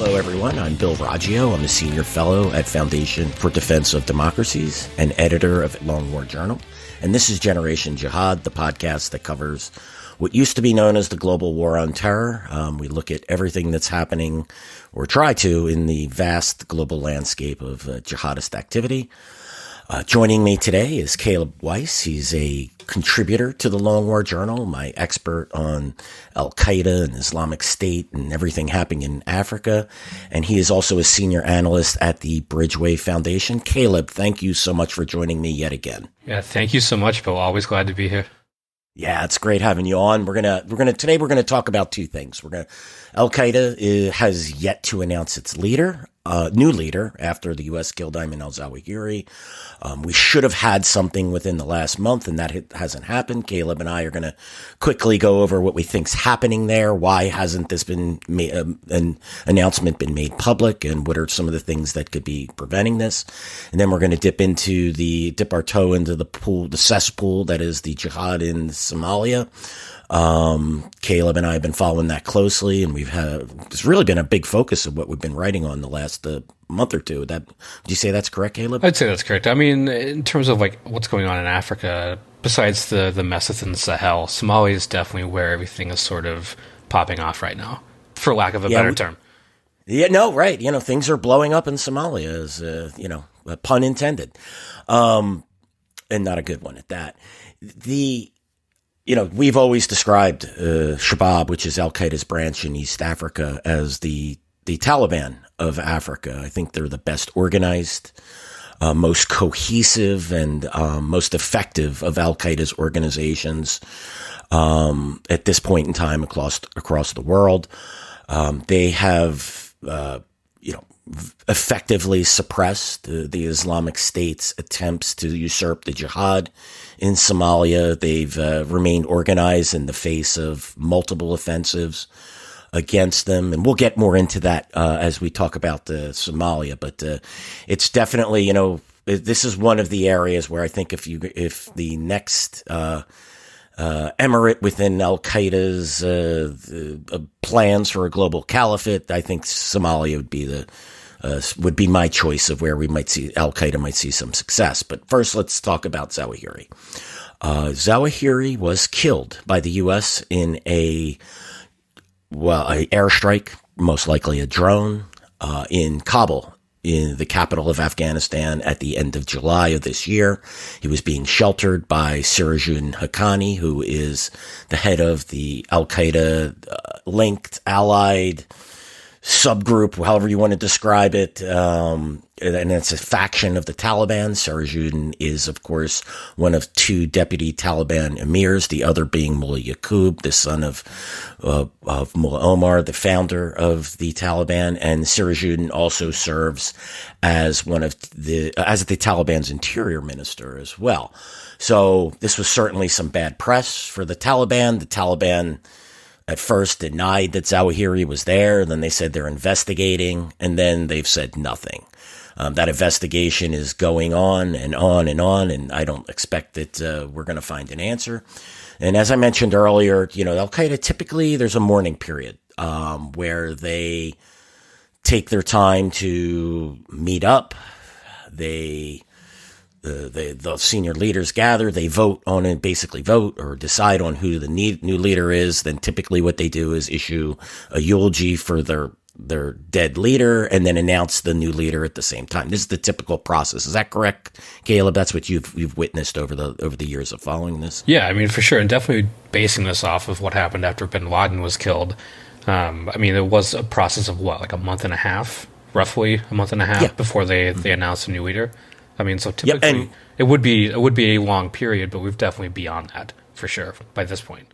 Hello, everyone. I'm Bill Raggio. I'm a senior fellow at Foundation for Defense of Democracies and editor of Long War Journal. And this is Generation Jihad, the podcast that covers what used to be known as the global war on terror. We look at everything that's happening, or try to, in the vast global landscape of jihadist activity. Joining me today is Caleb Weiss. He's a contributor to the Long War Journal, my expert on Al-Qaeda and Islamic State and everything happening in Africa. And he is also a senior analyst at the Bridgeway Foundation. Caleb, thank you so much for joining me yet again. Yeah, thank you so much, Bill. Always glad to be here. Yeah, it's great having you on. Today we're gonna talk about two things. Al-Qaeda has yet to announce its leader, new leader after the U.S. killed Ayman al-Zawahiri. We should have had something within the last month, and that hasn't happened. Caleb and I are going to quickly go over what we think's happening there. Why hasn't this been an announcement been made public, and what are some of the things that could be preventing this? And then we're going to dip our toe into the cesspool that is the jihad in Somalia. Caleb and I have been following that closely, and it's really been a big focus of what we've been writing on the last month or two. Would you say that's correct, Caleb? I'd say that's correct. I mean, in terms of like what's going on in Africa, besides the mess that's in the Sahel, Somalia is definitely where everything is sort of popping off right now, for lack of a better term. Yeah, no, right. Things are blowing up in Somalia, as pun intended, and not a good one at that. We've always described Shabaab, which is Al-Qaeda's branch in East Africa, as the Taliban of Africa. I think they're the best organized, most cohesive, and most effective of Al-Qaeda's organizations at this point in time across the world. They have, effectively suppressed the Islamic State's attempts to usurp the jihad in Somalia. They've remained organized in the face of multiple offensives against them. And we'll get more into that as we talk about Somalia. But it's definitely, this is one of the areas where I think if the next emirate within Al-Qaeda's plans for a global caliphate, I think Somalia would be my choice of where we might see Al-Qaeda might see some success. But first, let's talk about Zawahiri. Zawahiri was killed by the U.S. in a airstrike, most likely a drone, in Kabul, in the capital of Afghanistan, at the end of July of this year. He was being sheltered by Sirajuddin Haqqani, who is the head of the Al-Qaeda linked, allied subgroup, however you want to describe it, and it's a faction of the Taliban. Sirajuddin is, of course, one of two deputy Taliban emirs, the other being Mullah Yaqub, the son of Mullah Omar, the founder of the Taliban, and Sirajuddin also serves as the Taliban's interior minister as well. So this was certainly some bad press for the Taliban. The Taliban at first denied that Zawahiri was there, and then they said they're investigating, and then they've said nothing. That investigation is going on and on and on, and I don't expect that we're going to find an answer. And as I mentioned earlier, Al-Qaeda, typically there's a mourning period where they take their time to meet up. The senior leaders gather, they vote or decide on who the new leader is. Then typically what they do is issue a eulogy for their dead leader and then announce the new leader at the same time. This is the typical process. Is that correct, Caleb? That's what you've witnessed over the years of following this? Yeah, I mean, for sure. And definitely basing this off of what happened after bin Laden was killed. It was a process of roughly a month and a half before they announced a new leader. So typically it would be a long period, but we're definitely beyond that for sure by this point.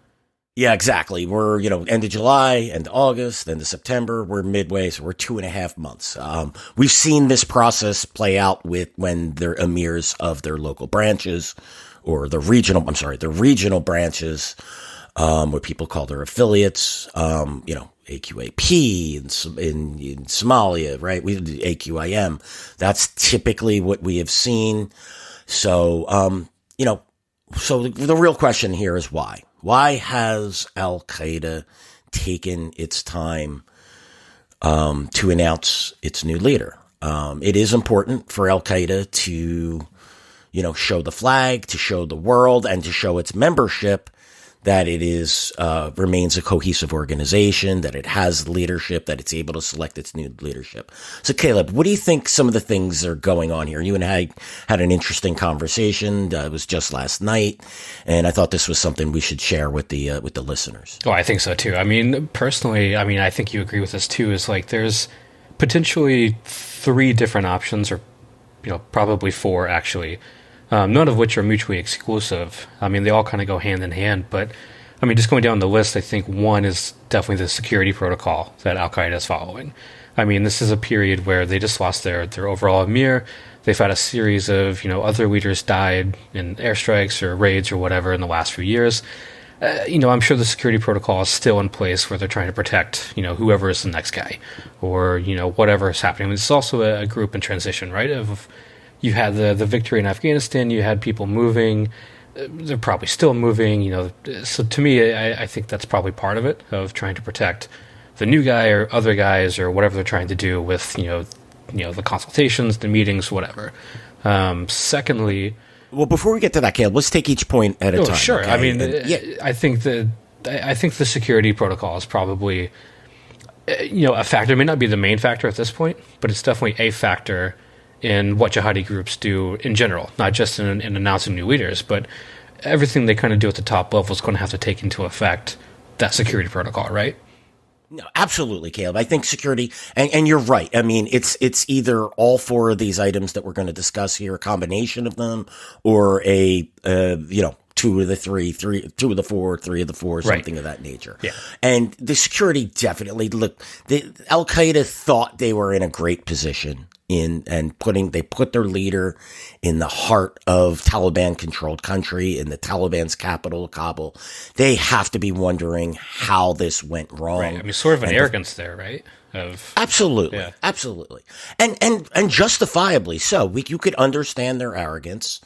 Yeah, exactly. We're, end of July, end of August, end of September. We're midway, so we're 2.5 months. We've seen this process play out when they're emirs of their local branches, or the regional branches, what people call their affiliates, AQAP in Somalia, right? We did AQIM. That's typically what we have seen. So, so the real question here is why? Why has Al-Qaeda taken its time to announce its new leader. It is important for Al-Qaeda to, show the flag, to show the world, and to show its membership that it is remains a cohesive organization, that it has leadership, that it's able to select its new leadership. So, Caleb, what do you think some of the things are going on here? You and I had an interesting conversation. It was just last night, and I thought this was something we should share with the listeners. Oh, I think so too. I mean, personally, I think you agree with this too. Is like there's potentially 3 different options, or probably 4 actually. None of which are mutually exclusive. I mean, they all kind of go hand in hand. But, just going down the list, I think one is definitely the security protocol that Al-Qaeda is following. I mean, this is a period where they just lost their overall emir. They've had a series of, other leaders died in airstrikes or raids or whatever in the last few years. I'm sure the security protocol is still in place where they're trying to protect, whoever is the next guy or, whatever is happening. I mean, it's also a group in transition, right? You had the victory in Afghanistan. You had people moving. They're probably still moving. So to me, I think that's probably part of it, of trying to protect the new guy or other guys or whatever they're trying to do with the consultations, the meetings, whatever. Secondly, well, before we get to that, Caleb, let's take each point at a time. Sure. Okay? I mean, I think the security protocol is probably a factor. It may not be the main factor at this point, but it's definitely a factor in what jihadi groups do in general, not just in announcing new leaders, but everything they kind of do at the top level is going to have to take into effect that security protocol, right? No, absolutely, Caleb. I think security, and you're right. I mean, it's either all 4 of these items that we're going to discuss here, a combination of them, or 2 of the 3, 2 of the 4, 3 of the 4, something of that nature. Yeah. And the security definitely, look, Al-Qaeda thought they were in a great position they put their leader in the heart of Taliban-controlled country, in the Taliban's capital, Kabul. They have to be wondering how this went wrong. Right. I mean, sort of an arrogance there, right? Absolutely, absolutely, and justifiably so. You could understand their arrogance,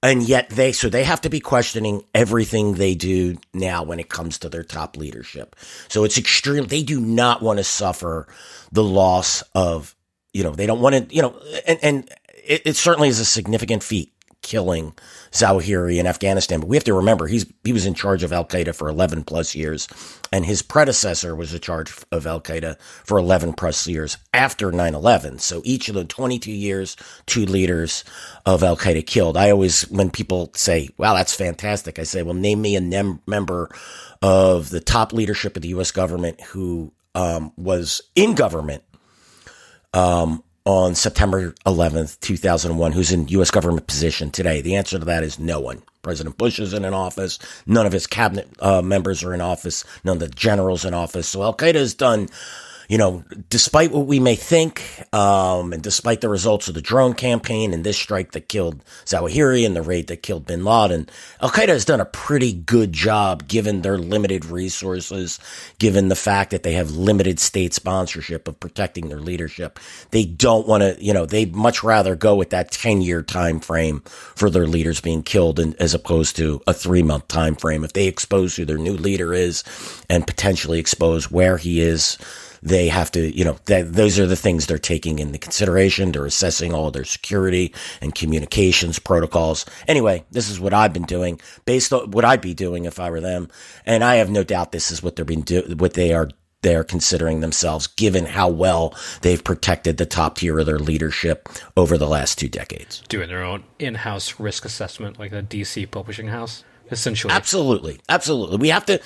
and yet they have to be questioning everything they do now when it comes to their top leadership. So it's extreme. They do not want to suffer the loss of. They don't want to, and it certainly is a significant feat killing Zawahiri in Afghanistan. But we have to remember he was in charge of Al-Qaeda for 11 plus years, and his predecessor was in charge of Al-Qaeda for 11 plus years after 9/11. So each of the 22 years, 2 leaders of Al-Qaeda killed. I always, when people say, wow, that's fantastic, I say, well, name me a member of the top leadership of the U.S. government who was in government on September 11th, 2001, who's in U.S. government position today? The answer to that is no one. President Bush isn't in office. None of his cabinet members are in office. None of the generals in office. So Al-Qaeda has done, despite what we may think, and despite the results of the drone campaign and this strike that killed Zawahiri and the raid that killed bin Laden, Al-Qaeda has done a pretty good job given their limited resources, given the fact that they have limited state sponsorship of protecting their leadership. They don't want to, they'd much rather go with that 10-year time frame for their leaders being killed as opposed to a 3-month time frame. If they expose who their new leader is and potentially expose where he is, they have to, those are the things they're taking into consideration. They're assessing all of their security and communications protocols. Anyway, this is what I've been doing, based on what I'd be doing if I were them. And I have no doubt this is what they're considering themselves, given how well they've protected the top tier of their leadership over the last 2 decades. Doing their own in-house risk assessment, like a DC publishing house. Essentially. Absolutely. We have to,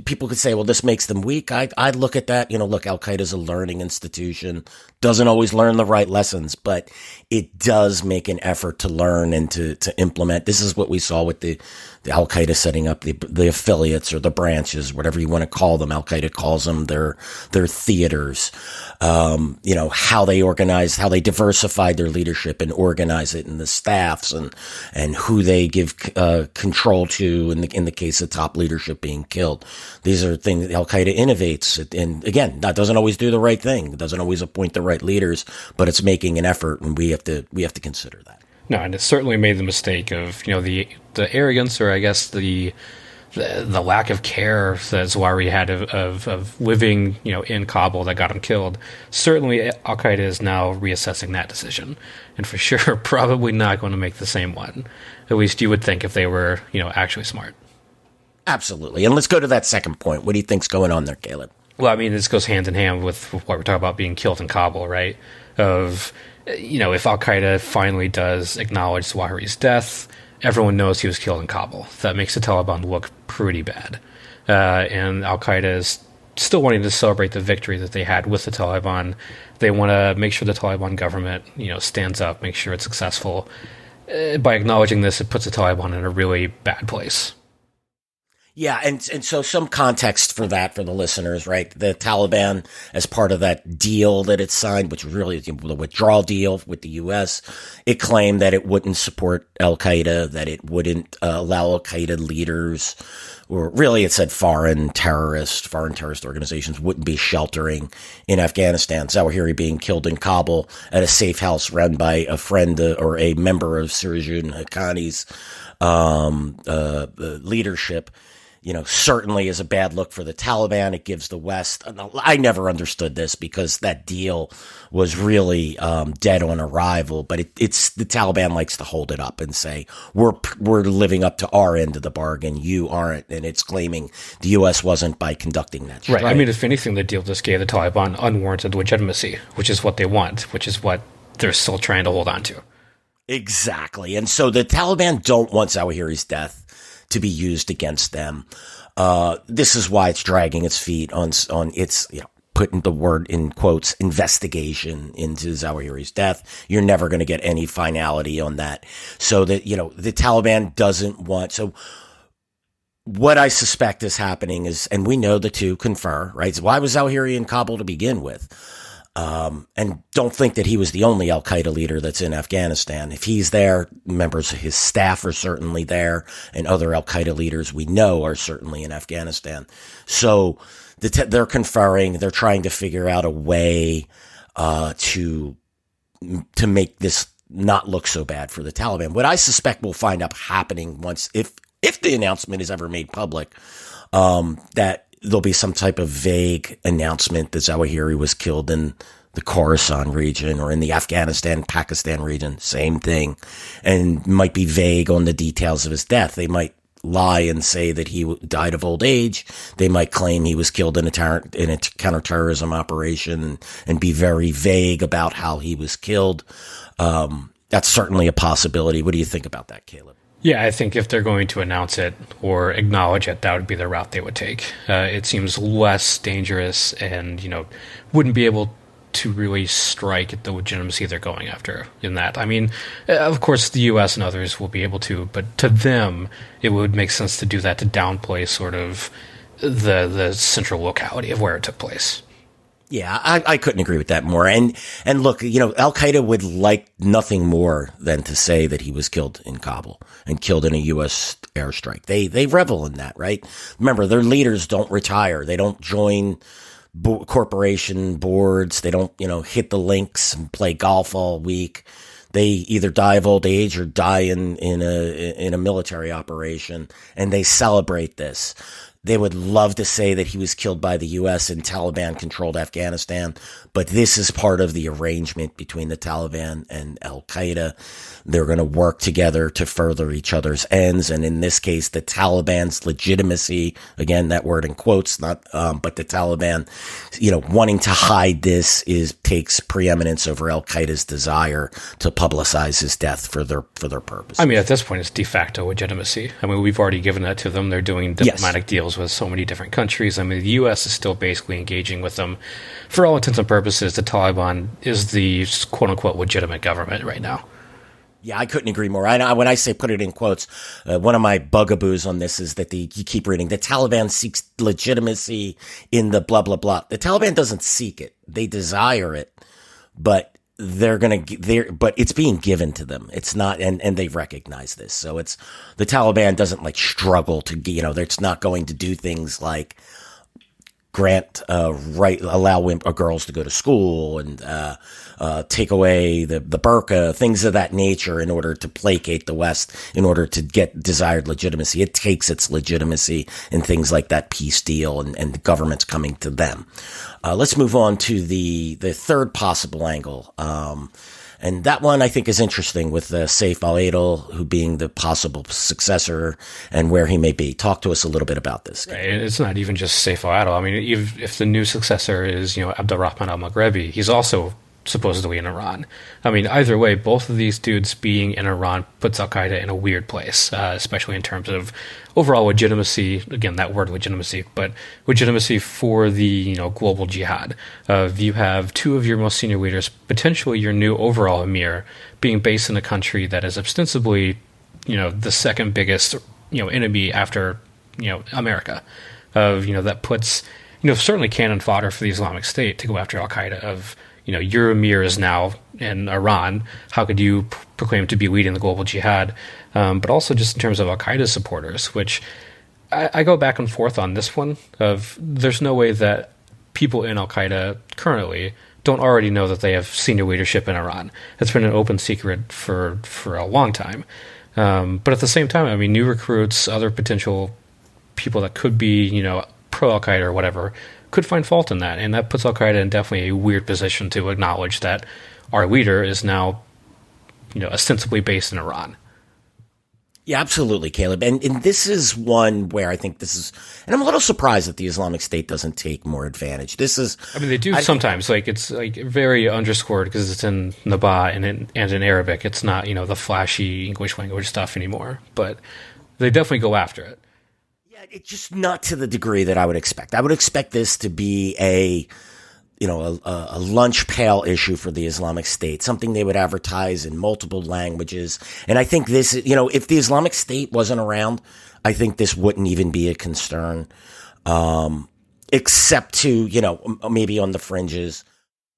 people could say, well, this makes them weak. I'd look at that, look, Al-Qaeda's a learning institution, doesn't always learn the right lessons, but it does make an effort to learn and to implement. This is what we saw with the Al-Qaeda setting up the affiliates or the branches, whatever you want to call them. Al-Qaeda calls them their theaters. How they organize, how they diversified their leadership and organize it, and the staffs and who they give control to in the case of top leadership being killed. These are things that Al-Qaeda innovates, and again, that doesn't always do the right thing. It doesn't always appoint the right leaders, but it's making an effort, and we have to consider that. No, and it certainly made the mistake of the arrogance, or I guess the the lack of care that Zawahiri had of living, in Kabul that got him killed. Certainly, Al Qaeda is now reassessing that decision, and for sure, probably not going to make the same one. At least you would think if they were, actually smart. Absolutely. And let's go to that second point. What do you think's going on there, Caleb? Well, I mean, this goes hand in hand with what we're talking about being killed in Kabul, right? If Al Qaeda finally does acknowledge Zawahiri's death, everyone knows he was killed in Kabul. That makes the Taliban look pretty bad. And Al Qaeda is still wanting to celebrate the victory that they had with the Taliban. They want to make sure the Taliban government, stands up, make sure it's successful. By acknowledging this, it puts the Taliban in a really bad place. Yeah, and so some context for that for the listeners, right? The Taliban, as part of that deal that it signed, which was really the withdrawal deal with the U.S., it claimed that it wouldn't support al-Qaeda, that it wouldn't allow al-Qaeda leaders, or really it said foreign terrorist organizations wouldn't be sheltering in Afghanistan. Zawahiri being killed in Kabul at a safe house run by a friend or a member of Sirajun Haqqani's leadership, certainly is a bad look for the Taliban. It gives the West. I never understood this because that deal was really dead on arrival. But it's the Taliban likes to hold it up and say we're living up to our end of the bargain. You aren't, and it's claiming the U.S. wasn't by conducting that strike. Right. I mean, if anything, the deal just gave the Taliban unwarranted legitimacy, which is what they want, which is what they're still trying to hold on to. Exactly. And so the Taliban don't want Zawahiri's death to be used against them. This is why it's dragging its feet on its, putting the word in quotes, investigation into Zawahiri's death. You're never going to get any finality on that. So that, the Taliban doesn't want, so what I suspect is happening is, and we know the two confer, right? So why was Zawahiri in Kabul to begin with? And don't think that he was the only al-Qaeda leader that's in Afghanistan. If he's there, members of his staff are certainly there, and other al-Qaeda leaders we know are certainly in Afghanistan. So they're conferring, they're trying to figure out a way to make this not look so bad for the Taliban. What I suspect will find up happening once, if the announcement is ever made public, that there'll be some type of vague announcement that Zawahiri was killed in the Khorasan region or in the Afghanistan-Pakistan region. Same thing. And might be vague on the details of his death. They might lie and say that he died of old age. They might claim he was killed in a counterterrorism operation and be very vague about how he was killed. That's certainly a possibility. What do you think about that, Caleb? Yeah, I think if they're going to announce it or acknowledge it, that would be the route they would take. It seems less dangerous and, wouldn't be able to really strike at the legitimacy they're going after in that. I mean, of course, the U.S. and others will be able to, but to them, it would make sense to do that to downplay sort of the central locality of where it took place. Yeah, I couldn't agree with that more. And look, al-Qaeda would like nothing more than to say that he was killed in Kabul and killed in a U.S. airstrike. They revel in that, right? Remember, their leaders don't retire. They don't join corporation boards. They don't, hit the links and play golf all week. They either die of old age or die in a military operation, and they celebrate this. They would love to say that he was killed by the U.S. in Taliban-controlled Afghanistan, but this is part of the arrangement between the Taliban and al-Qaeda. They're going to work together to further each other's ends, and in this case, the Taliban's legitimacy, again, that word in quotes, not, but the Taliban, wanting to hide this takes preeminence over al-Qaeda's desire to publicize his death for their purposes. I mean, at this point, it's de facto legitimacy. I mean, we've already given that to them. They're doing diplomatic deals with so many different countries. I mean, the U.S. is still basically engaging with them. For all intents and purposes, the Taliban is the quote-unquote legitimate government right now. Yeah, I couldn't agree more. When I say put it in quotes, one of my bugaboos on this is that you keep reading, the Taliban seeks legitimacy in the blah, blah, blah. The Taliban doesn't seek it. They desire it, but but it's being given to them. It's not, and they recognize this. So the Taliban doesn't struggle to, it's not going to do things like allow girls to go to school and take away the burqa, things of that nature, in order to placate the West, in order to get desired legitimacy. It takes its legitimacy in things like that peace deal and the government's coming to them. Let's move on to the third possible angle. And that one I think is interesting, with Saif al-Adil, who being the possible successor and where he may be. Talk to us a little bit about this. Right. It's not even just Saif al-Adil. I mean, if the new successor is, Abdurrahman al-Maghrebi, he's also supposedly in Iran. I mean, either way, both of these dudes being in Iran puts Al-Qaeda in a weird place, especially in terms of overall legitimacy. Again, that word legitimacy, but legitimacy for the global jihad. You have two of your most senior leaders, potentially your new overall emir, being based in a country that is ostensibly, the second biggest, enemy after, America. That puts, certainly cannon fodder for the Islamic State to go after Al-Qaeda of, your emir is now in Iran. How could you proclaim to be leading the global jihad? But also just in terms of Al-Qaeda supporters, which I go back and forth on this one of there's no way that people in Al-Qaeda currently don't already know that they have senior leadership in Iran. It's been an open secret for a long time. But at the same time, I mean, new recruits, other potential people that could be, pro-Al-Qaeda or whatever, could find fault in that. And that puts Al-Qaeda in definitely a weird position to acknowledge that our leader is now, ostensibly based in Iran. Yeah, absolutely, Caleb. And this is one where I think and I'm a little surprised that the Islamic State doesn't take more advantage. I mean, they do sometimes. It's very underscored because it's in Naba and in Arabic. It's not, the flashy English language stuff anymore. But they definitely go after it. It's just not to the degree that I would expect. I would expect this to be a lunch pail issue for the Islamic State, something they would advertise in multiple languages. And I think this, if the Islamic State wasn't around, I think this wouldn't even be a concern, except to, maybe on the fringes.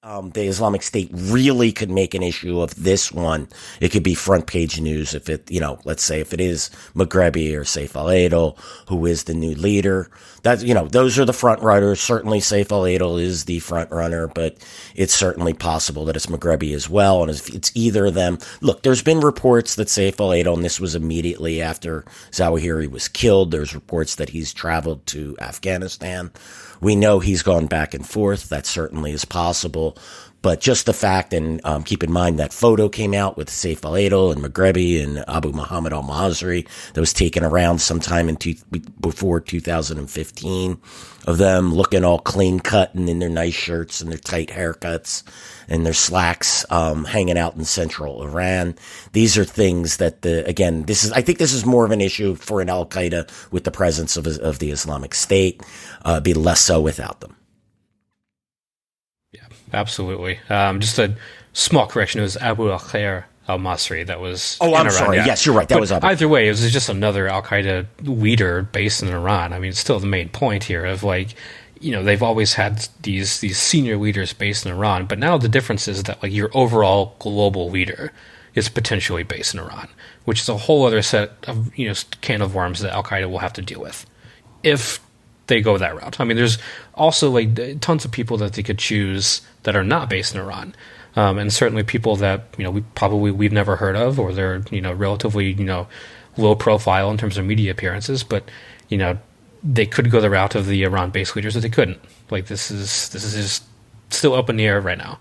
The Islamic State really could make an issue of this one. It could be front page news if it, let's say if it is Maghrebi or Saif al-Adil, who is the new leader. That, those are the front runners. Certainly Saif al-Adil is the front runner, but it's certainly possible that it's Maghrebi as well. And if it's either of them, look, there's been reports that Saif al-Adil, and this was immediately after Zawahiri was killed, there's reports that he's traveled to Afghanistan. We know he's gone back and forth. That certainly is possible. But just the fact, and keep in mind that photo came out with Saif al-Adil and Maghrebi and Abu Muhammad al-Masri that was taken around sometime before 2015 of them looking all clean cut and in their nice shirts and their tight haircuts and their slacks, hanging out in central Iran. These are things that I think this is more of an issue for an Al-Qaeda with the presence of the Islamic State, be less so without them. Yeah, absolutely. Just a small correction. It was Abu al-Khair al-Masri that was in Iran. Sorry. Yeah. Yes, you're right. That was Abu. Either way, it was just another Al-Qaeda leader based in Iran. I mean, it's still the main point here of they've always had these senior leaders based in Iran, but now the difference is that your overall global leader is potentially based in Iran, which is a whole other set of can of worms that Al-Qaeda will have to deal with if they go that route. I mean, there's also tons of people that they could choose that are not based in Iran, and certainly people that we've never heard of, or they're relatively low profile in terms of media appearances, but they could go the route of the Iran-based leaders, or they couldn't. This is just still up in the air right now.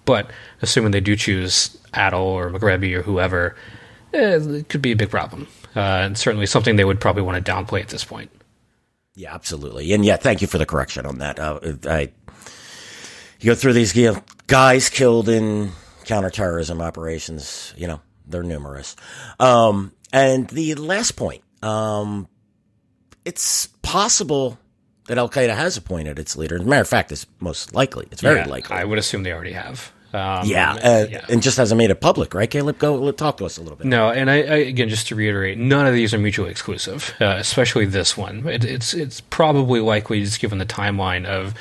But assuming they do choose Adil or Maghrebi or whoever, it could be a big problem, and certainly something they would probably want to downplay at this point. Yeah, absolutely. And thank you for the correction on that. You go through these guys killed in counterterrorism operations, they're numerous. And the last point, it's possible that Al-Qaeda has appointed its leader. As a matter of fact, it's most likely. It's very likely. I would assume they already have. And just hasn't made it public, right, Caleb? Go talk to us a little bit. No, and I again, just to reiterate, none of these are mutually exclusive, especially this one. It's probably likely, just given the timeline of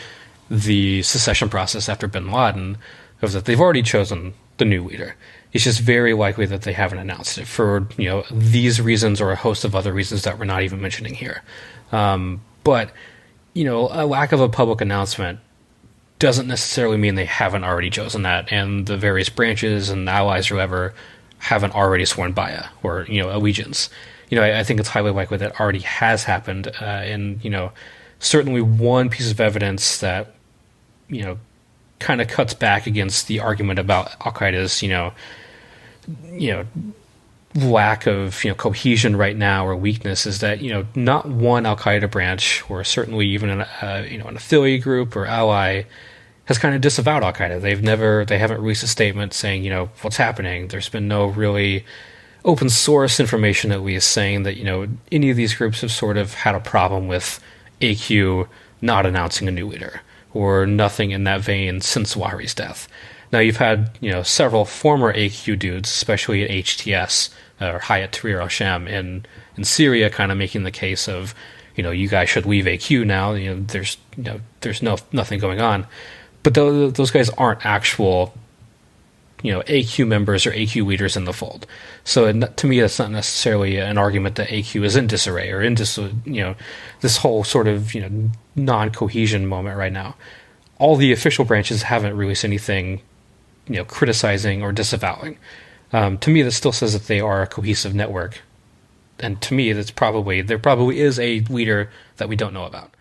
the secession process after bin Laden, of that they've already chosen the new leader. It's just very likely that they haven't announced it for these reasons or a host of other reasons that we're not even mentioning here. But a lack of a public announcement doesn't necessarily mean they haven't already chosen that, and the various branches and allies or whoever haven't already sworn bayah or, allegiance. I think it's highly likely that already has happened, and, certainly one piece of evidence that, kind of cuts back against the argument about Al-Qaeda's, lack of cohesion right now or weakness is that not one Al-Qaeda branch or certainly even an affiliate group or ally has kind of disavowed Al-Qaeda. They haven't released a statement saying what's happening. There's been no really open source information at least saying that any of these groups have sort of had a problem with AQ not announcing a new leader or nothing in that vein since Zawahiri's death. Now, you've had, several former AQ dudes, especially at HTS, or Hayat Tahrir al-Sham in Syria, kind of making the case of, you guys should leave AQ now. There's nothing going on. But those guys aren't actual, AQ members or AQ leaders in the fold. So to me, that's not necessarily an argument that AQ is in disarray or in this whole sort of, non-cohesion moment right now. All the official branches haven't released anything criticizing or disavowing. To me, that still says that they are a cohesive network. And to me, there probably is a leader that we don't know about.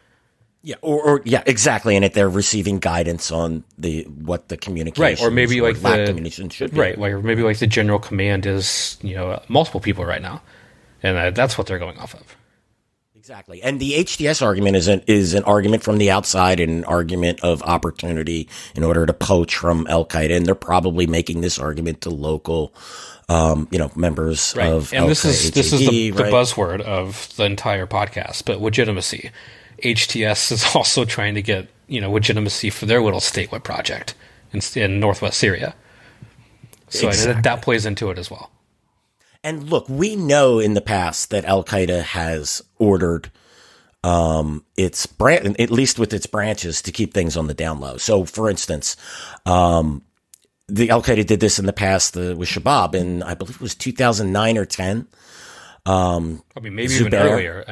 Yeah, or exactly. And if they're receiving guidance on what the communication, right, or maybe like the communication should be, right, or maybe like the general command is multiple people right now, and that's what they're going off of. Exactly. And the HTS argument is an argument from the outside and an argument of opportunity in order to poach from Al-Qaeda. And they're probably making this argument to local, members right. of and Al-Qaeda. This is the buzzword of the entire podcast, but legitimacy. HTS is also trying to get, legitimacy for their little statewide project in northwest Syria. So exactly. That plays into it as well. And look, we know in the past that Al-Qaeda has ordered at least with its branches, to keep things on the down low. So, for instance, the Al-Qaeda did this in the past with Shabaab in, I believe it was 2009 or 10. Maybe Zubair, even earlier.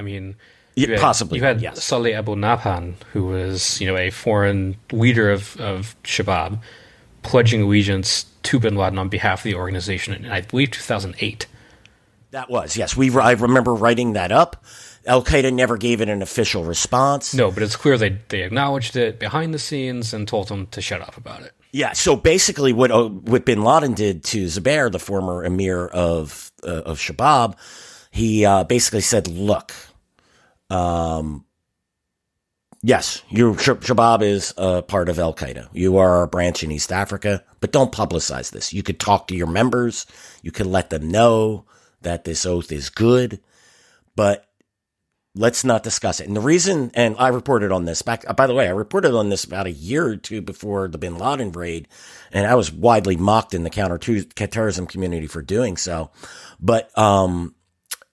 Possibly. You had yes. Saleh Abu Nabhan, who was, a foreign leader of Shabaab, pledging allegiance to bin Laden on behalf of the organization in, I believe, 2008. That was, yes. I remember writing that up. Al-Qaeda never gave it an official response. No, but it's clear they acknowledged it behind the scenes and told him to shut up about it. Yeah, so basically what bin Laden did to Zubair, the former emir of Shabaab, he basically said, look, yes, Shabaab is a part of Al-Qaeda. You are a branch in East Africa, but don't publicize this. You could talk to your members. You could let them know that this oath is good, but let's not discuss it. And the reason, and I reported on this by the way, I reported on this about a year or two before the bin Laden raid, and I was widely mocked in the counterterrorism community for doing so. But,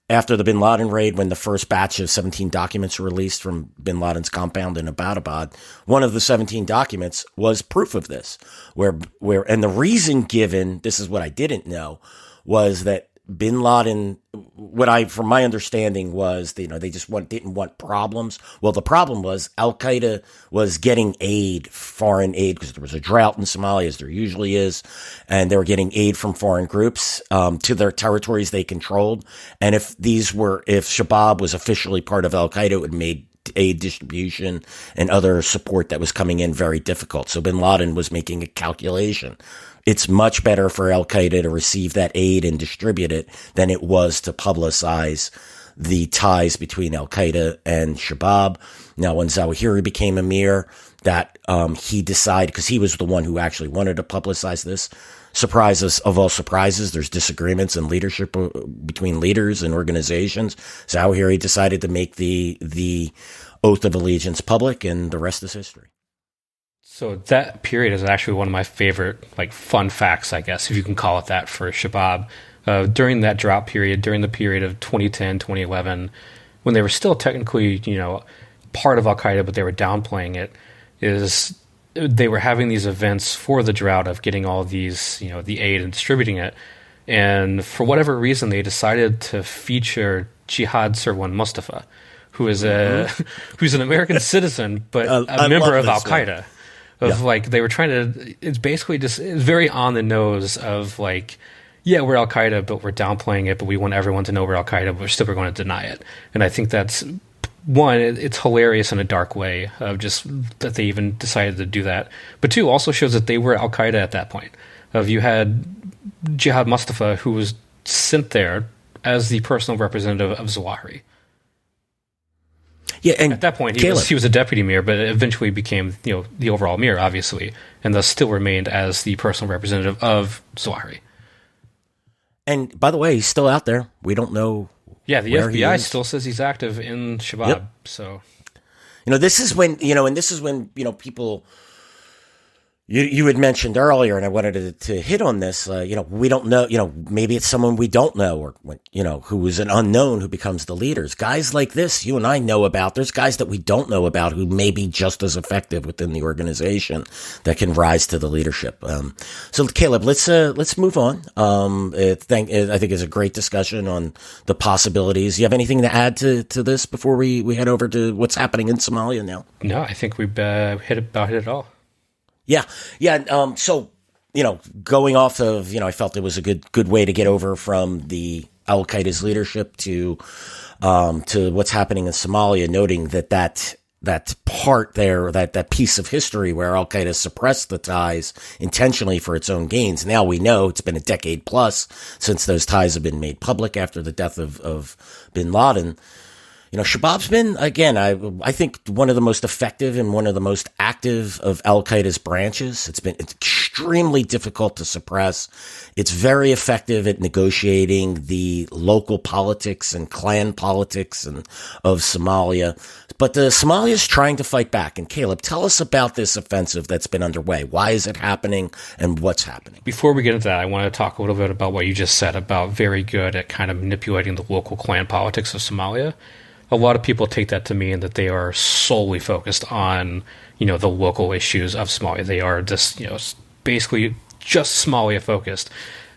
after the bin Laden raid, when the first batch of 17 documents were released from bin Laden's compound in Abbottabad, one of the 17 documents was proof of this, and the reason given, this is what I didn't know, was that bin Laden, from my understanding was, they just didn't want problems. Well, the problem was Al-Qaeda was getting foreign aid, because there was a drought in Somalia, as there usually is, and they were getting aid from foreign groups to their territories they controlled. And if Shabaab was officially part of Al-Qaeda, it would made aid distribution and other support that was coming in very difficult. So bin Laden was making a calculation. It's much better for Al-Qaeda to receive that aid and distribute it than it was to publicize the ties between Al-Qaeda and Shabaab. Now, when Zawahiri became emir, that he decided, because he was the one who actually wanted to publicize this. Surprises of all surprises, there's disagreements in leadership between leaders and organizations. Zawahiri decided to make the oath of allegiance public, and the rest is history. So that period is actually one of my favorite, fun facts, I guess, if you can call it that, for Shabaab. During that drought period, during the period of 2010, 2011, when they were still technically, part of Al-Qaeda, but they were downplaying it, is they were having these events for the drought of getting all these, the aid and distributing it. And for whatever reason, they decided to feature Jihad Sirwan Mustafa, who is who's an American citizen, but a member of Al Qaeda. Like they were trying to. It's basically just it's very on the nose of like, yeah, we're Al Qaeda, but we're downplaying it. But we want everyone to know we're Al Qaeda, but we're going to deny it. And I think that's one. It's hilarious in a dark way of just that they even decided to do that. But two, also shows that they were Al Qaeda at that point. Of you had Jihad Mustafa, who was sent there as the personal representative of Zawahiri. Yeah, and at that point he was a deputy emir, but eventually became the overall emir, obviously, and thus still remained as the personal representative of Zawahiri. And by the way, he's still out there. We don't know. Yeah, the FBI still says he's active in Shabaab. Yep. So, this is when people. You had mentioned earlier, and I wanted to hit on this. We don't know. Maybe it's someone we don't know, or who is an unknown who becomes the leaders. Guys like this, you and I know about. There's guys that we don't know about who may be just as effective within the organization that can rise to the leadership. So, Caleb, let's move on. I think it's a great discussion on the possibilities. You have anything to add to this before we head over to what's happening in Somalia now? No, I think we've hit it all. Yeah. So, going off of, I felt it was a good way to get over from the Al Qaeda's leadership to what's happening in Somalia, noting that part there, that piece of history where Al Qaeda suppressed the ties intentionally for its own gains. Now we know it's been a decade plus since those ties have been made public after the death of bin Laden. Shabaab's been, again, I think one of the most effective and one of the most active of Al Qaeda's branches. It's extremely difficult to suppress. It's very effective at negotiating the local politics and clan politics of Somalia. But Somalia's trying to fight back. And Caleb, tell us about this offensive that's been underway. Why is it happening and what's happening? Before we get into that, I want to talk a little bit about what you just said about very good at kind of manipulating the local clan politics of Somalia. A lot of people take that to mean that they are solely focused on, the local issues of Somalia. They are just, basically just Somalia focused.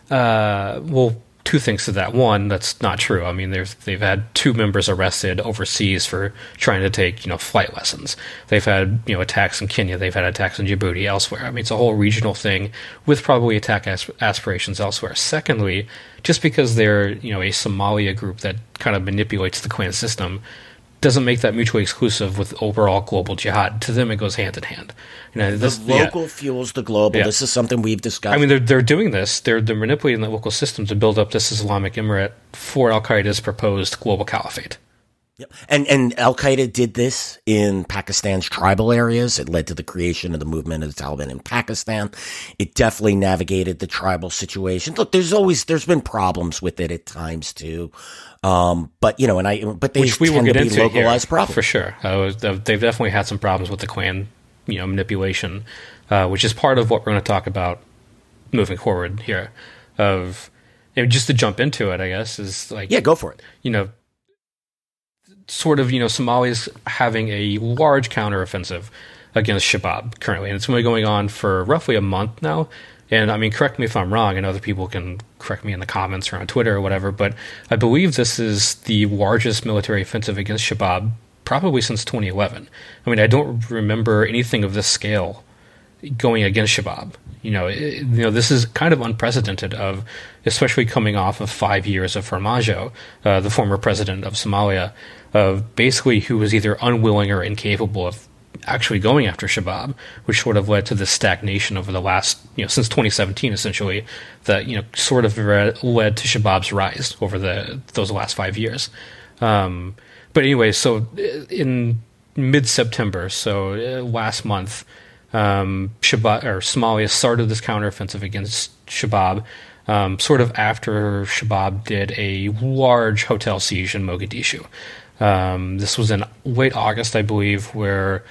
Well, two things to that. One, that's not true. I mean, they've had 2 members arrested overseas for trying to take, flight lessons. They've had, attacks in Kenya. They've had attacks in Djibouti, elsewhere. I mean, it's a whole regional thing with probably attack aspirations elsewhere. Secondly, just because they're, a Somalia group that kind of manipulates the clan system doesn't make that mutually exclusive with overall global jihad. To them, it goes hand in hand. The local fuels the global. Yeah. This is something we've discussed. I mean, they're doing this. They're manipulating the local system to build up this Islamic emirate for Al Qaeda's proposed global caliphate. Yep. And Al Qaeda did this in Pakistan's tribal areas. It led to the creation of the movement of the Taliban in Pakistan. It definitely navigated the tribal situation. Look, there's been problems with it at times too. But they which we tend will get to be into localized here, problems for sure. They've definitely had some problems with the clan, manipulation, which is part of what we're going to talk about moving forward here. Just to jump into it, I guess is like go for it. Sort of, Somalia's having a large counteroffensive against Shabaab currently, and it's only going on for roughly a month now. And I mean, correct me if I'm wrong, and other people can correct me in the comments or on Twitter or whatever, but I believe this is the largest military offensive against Shabaab probably since 2011. I mean, I don't remember anything of this scale going against Shabaab. This is kind of unprecedented, especially coming off of 5 years of Farmajo, the former president of Somalia, basically who was either unwilling or incapable of actually going after Shabaab, which sort of led to this stagnation over the last, since 2017, essentially, that, sort of led to Shabaab's rise over those last 5 years. But anyway, so in mid-September, so last month, Somalia started this counteroffensive against Shabaab, sort of after Shabaab did a large hotel siege in Mogadishu. This was in late August, I believe, where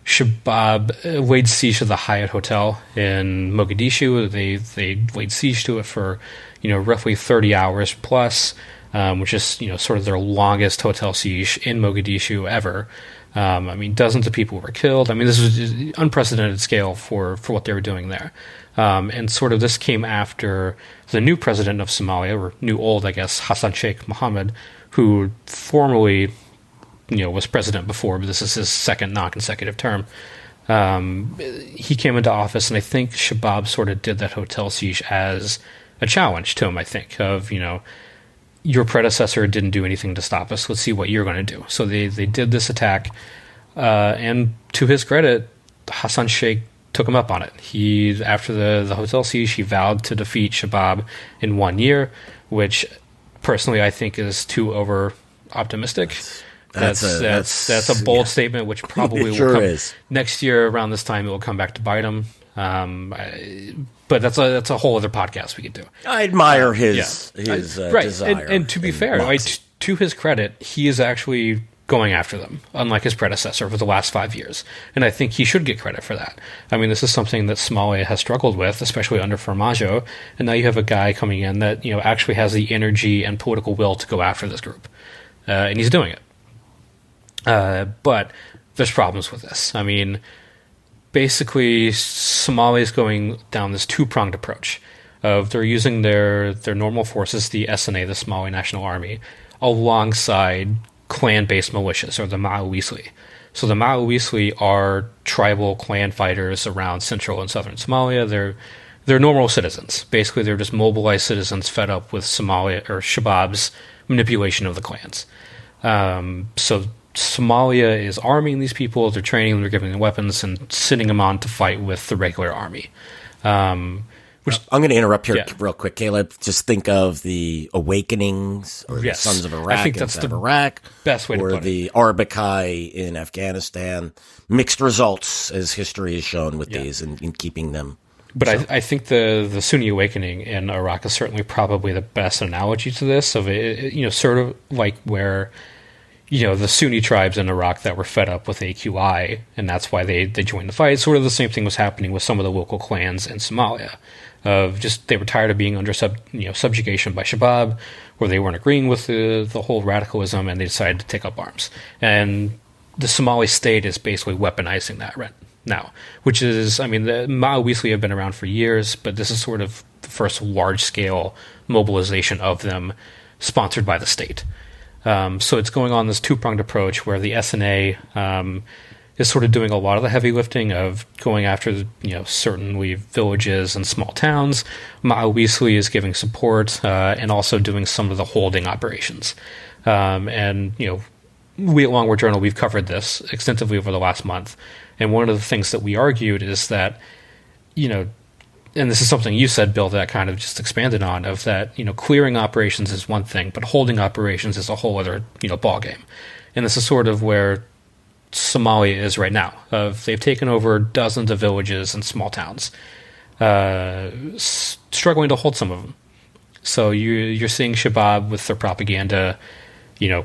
Shabaab laid siege to the Hyatt Hotel in Mogadishu. They laid siege to it for, roughly 30 hours plus, which is, sort of their longest hotel siege in Mogadishu ever. I mean, dozens of people were killed. I mean, this was an unprecedented scale for what they were doing there. And sort of this came after the new president of Somalia, or new old, I guess, Hassan Sheikh Mohammed, who formally was president before, but this is his second non-consecutive term. He came into office, and I think Shabaab sort of did that hotel siege as a challenge to him, I think, of, your predecessor didn't do anything to stop us. Let's see what you're going to do. So they did this attack, and to his credit, Hassan Sheikh took him up on it. After the hotel siege, he vowed to defeat Shabaab in 1 year, which personally I think is too over optimistic. That's a bold statement, which probably will come next year around this time. It will come back to bite him. But that's a whole other podcast we could do. I admire his desire. And to be fair, to his credit, he is actually going after them, unlike his predecessor for the last 5 years. And I think he should get credit for that. I mean, this is something that Somalia has struggled with, especially under Farmajo. And now you have a guy coming in that actually has the energy and political will to go after this group, and he's doing it. But there's problems with this. I mean, basically, Somalia is going down this two-pronged approach of they're using their normal forces, the SNA, the Somali National Army, alongside clan-based militias, or the Maowisli. So the Maowisli are tribal clan fighters around central and southern Somalia. They're normal citizens. Basically, they're just mobilized citizens fed up with Somalia or Shabaab's manipulation of the clans. So Somalia is arming these people, they're training them, they're giving them weapons, and sending them on to fight with the regular army. I'm going to interrupt here real quick, Caleb. Just think of the Awakenings, or the Sons of Iraq. I think that's the Iraq, best way to put it. Or the Arbakai in Afghanistan. Mixed results, as history has shown with these, in keeping them. But I think the Sunni Awakening in Iraq is certainly probably the best analogy to this. Of it, sort of like where the Sunni tribes in Iraq that were fed up with AQI, and that's why they joined the fight. Sort of the same thing was happening with some of the local clans in Somalia. Of just they were tired of being under subjugation by Shabaab, where they weren't agreeing with the whole radicalism, and they decided to take up arms. And the Somali state is basically weaponizing that right now, which is, I mean, the Maowisli have been around for years, but this is sort of the first large-scale mobilization of them sponsored by the state. So it's going on this two-pronged approach where the SNA is sort of doing a lot of the heavy lifting of going after, certainly villages and small towns. Maowisli is giving support and also doing some of the holding operations. And, we at Longword Journal, we've covered this extensively over the last month. And one of the things that we argued is that, and this is something you said, Bill, that kind of just expanded on, of that, clearing operations is one thing, but holding operations is a whole other, ballgame. And this is sort of where Somalia is right now. They've taken over dozens of villages and small towns, struggling to hold some of them. So you're seeing Shabaab with their propaganda,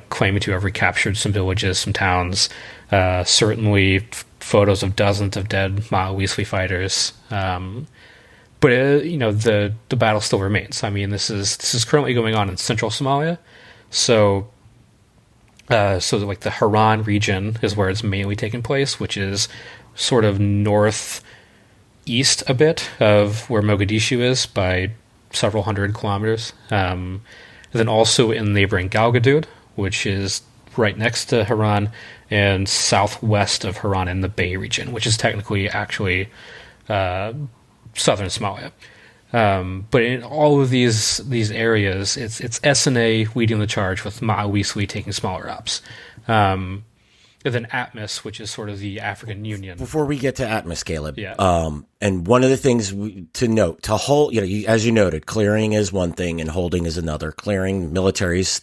claiming to have recaptured some villages, some towns, certainly photos of dozens of dead Maowisli fighters. But the battle still remains. I mean, this is currently going on in central Somalia. So like the Haran region is where it's mainly taking place, which is sort of northeast a bit of where Mogadishu is by several hundred kilometers. And then also in neighboring Galgaduud, which is right next to Haran, and southwest of Haran in the Bay region, which is technically actually southern Somalia. But in all of these areas, it's SNA leading the charge, with Maowisli taking smaller ops. And then ATMIS, which is sort of the African Union. Before we get to ATMIS, Caleb, and one of the things to note, to hold, as you noted, clearing is one thing and holding is another. Clearing, militaries,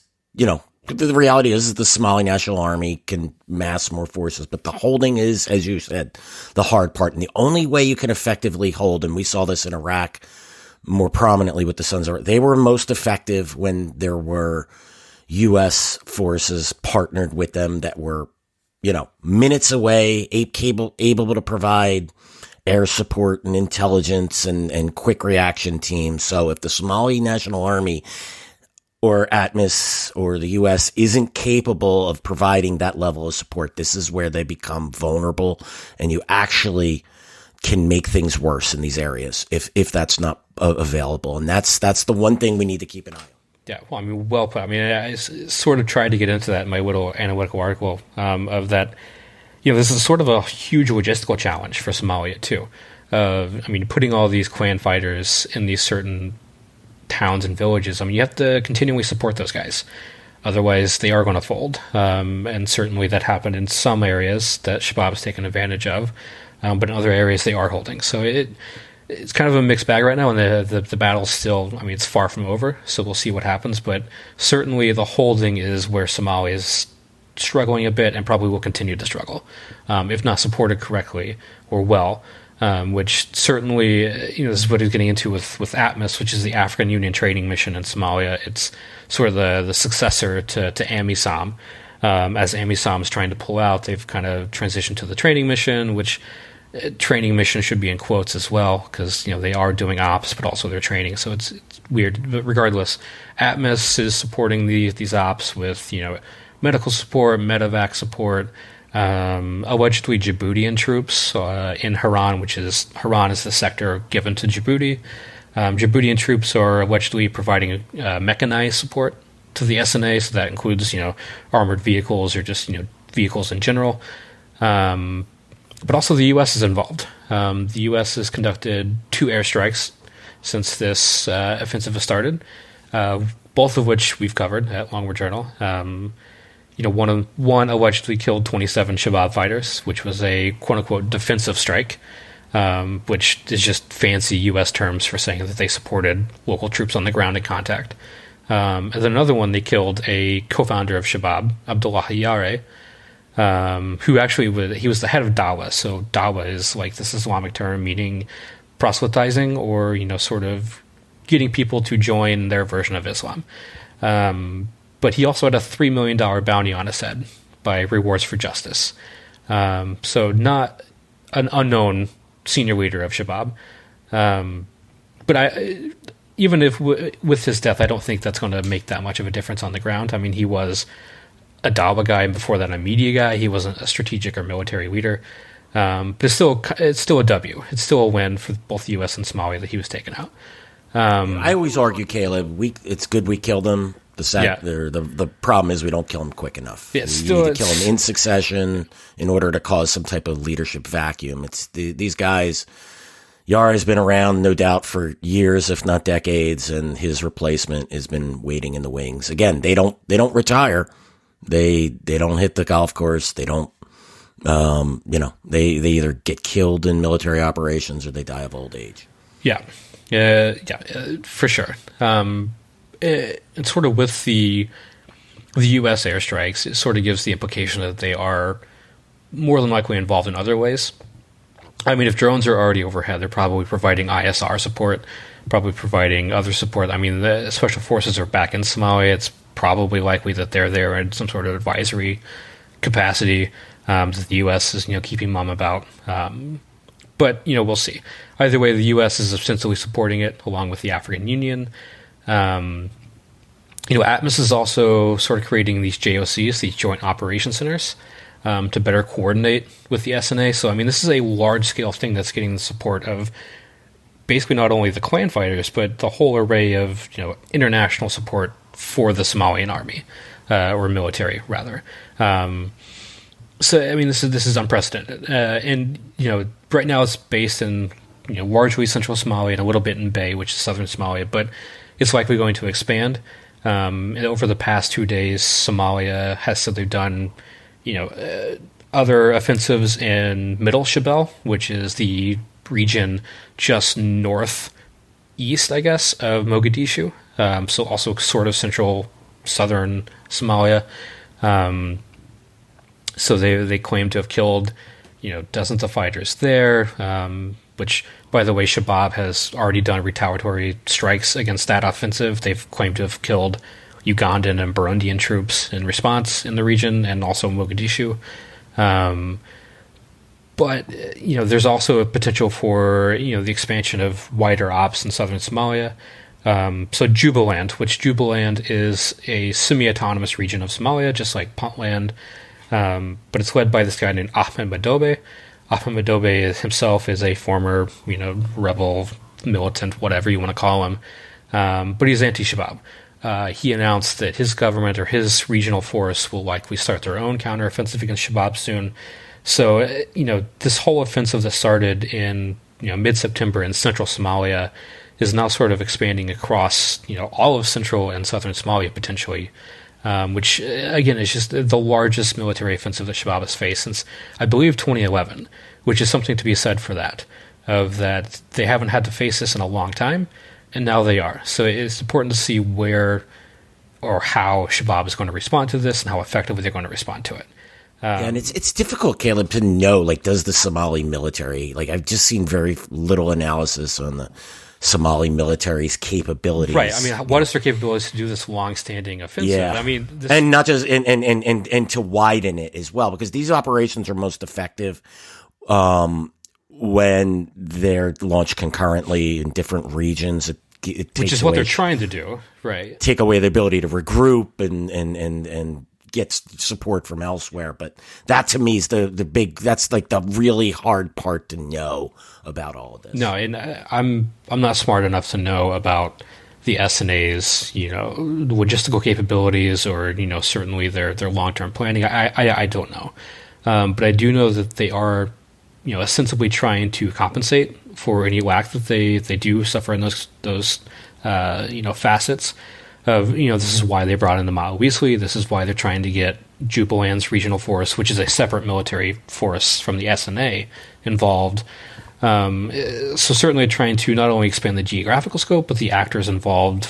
the reality is the Somali National Army can mass more forces, but the holding is, as you said, the hard part. And the only way you can effectively hold, and we saw this in Iraq more prominently with the Sons of Iraq, they were most effective when there were U.S. forces partnered with them that were, minutes away, able to provide air support and intelligence and quick reaction teams. So if the Somali National Army or ATMIS or the U.S. isn't capable of providing that level of support, this is where they become vulnerable, and you actually can make things worse in these areas if that's not available. And that's the one thing we need to keep an eye on. Yeah, well, I mean, well put. I mean, sort of tried to get into that in my little analytical article of that. This is sort of a huge logistical challenge for Somalia too. I mean, putting all these clan fighters in these certain towns and villages. I mean, you have to continually support those guys, otherwise they are going to fold. And certainly that happened in some areas that Shabaab has taken advantage of, but in other areas they are holding. So it's kind of a mixed bag right now, and the battle's still, I mean, it's far from over, so we'll see what happens, but certainly the holding is where Somalia is struggling a bit and probably will continue to struggle, if not supported correctly or well, which certainly, this is what he's getting into with ATMIS, which is the African Union Training Mission in Somalia. It's sort of the successor to AMISOM. As AMISOM is trying to pull out, they've kind of transitioned to the training mission, which training mission should be in quotes as well, because they are doing ops, but also they're training. So it's weird. But regardless, ATMIS is supporting these ops with medical support, medevac support, allegedly Djiboutian troops in Haran, Haran is the sector given to Djibouti. Djiboutian troops are allegedly providing mechanized support to the SNA, so that includes armored vehicles or just vehicles in general. But also the U.S. is involved. The U.S. has conducted 2 airstrikes since this offensive has started, both of which we've covered at Long War Journal. One allegedly killed 27 Shabaab fighters, which was a quote-unquote defensive strike, which is just fancy U.S. terms for saying that they supported local troops on the ground in contact. And then another one, they killed a co-founder of Shabaab, Abdullah Yare, who actually he was the head of Dawa. So Dawa is like this Islamic term meaning proselytizing or sort of getting people to join their version of Islam. But he also had a $3 million bounty on his head by Rewards for Justice. So not an unknown senior leader of Shabaab. But even if with his death, I don't think that's going to make that much of a difference on the ground. I mean, he was a Dawa guy, and before that a media guy. He wasn't a strategic or military leader. But it's still a W. It's still a win for both the U.S. and Somalia that he was taken out. I always argue, Caleb, it's good we killed him. The problem is we don't kill him quick enough. Yeah, we need to kill him in succession in order to cause some type of leadership vacuum. It's these guys. Yara has been around, no doubt, for years, if not decades, and his replacement has been waiting in the wings. Again, they don't retire. They don't hit the golf course. They don't, they either get killed in military operations or they die of old age. Yeah, for sure. And sort of with the U.S. airstrikes, it sort of gives the implication that they are more than likely involved in other ways. I mean, if drones are already overhead, they're probably providing ISR support, probably providing other support. I mean, the special forces are back in Somalia. It's probably likely that they're there in some sort of advisory capacity that the U.S. is, keeping mum about. But, we'll see. Either way, the U.S. is ostensibly supporting it along with the African Union. ATMIS is also sort of creating these JOCs, these Joint Operation Centers, to better coordinate with the SNA. So, I mean, this is a large-scale thing that's getting the support of basically not only the clan fighters, but the whole array of, international support for the Somalian army, or military, rather. So, I mean, this is unprecedented. And, right now it's based in, largely central Somalia and a little bit in Bay, which is southern Somalia, but it's likely going to expand. And over the past 2 days, Somalia has said they've done, other offensives in Middle Shabelle, which is the region just northeast, I guess, of Mogadishu. So also sort of central southern Somalia. So they claim to have killed, dozens of fighters there, which, by the way, Shabaab has already done retaliatory strikes against that offensive. They've claimed to have killed Ugandan and Burundian troops in response in the region and also Mogadishu. But, there's also a potential for, the expansion of wider ops in southern Somalia. So Jubaland is a semi-autonomous region of Somalia, just like Puntland, but it's led by this guy named Ahmed Madobe. Ahmed Madobe himself is a former, rebel, militant, whatever you want to call him, but he's anti-Shabaab. he announced that his government or his regional force will likely start their own counteroffensive against Shabaab soon. So, this whole offensive that started in mid-September in central Somalia is now sort of expanding across all of central and southern Somalia potentially, which again is just the largest military offensive that Shabaab has faced since I believe 2011, which is something to be said for that. Of that they haven't had to face this in a long time, and now they are. So it's important to see where or how Shabaab is going to respond to this and how effectively they're going to respond to it. And it's difficult, Caleb, to know, like, does the Somali military, like, I've just seen very little analysis on the Somali military's capabilities. Right. I mean, what is their capabilities to do this long-standing offensive? Yeah. I mean, and not just, and to widen it as well, because these operations are most effective, when they're launched concurrently in different regions. Which is what they're trying to do, right? Take away the ability to regroup and get support from elsewhere. But that to me is the big, that's like the really hard part to know about all of this. No, and I'm not smart enough to know about the SNA's, logistical capabilities or, certainly their long-term planning. I don't know. But I do know that they are, ostensibly trying to compensate for any lack that they do suffer in those facets of, this is why they brought in the Maowisley. This is why they're trying to get Jubaland's regional force, which is a separate military force from the SNA, involved. So certainly trying to not only expand the geographical scope, but the actors involved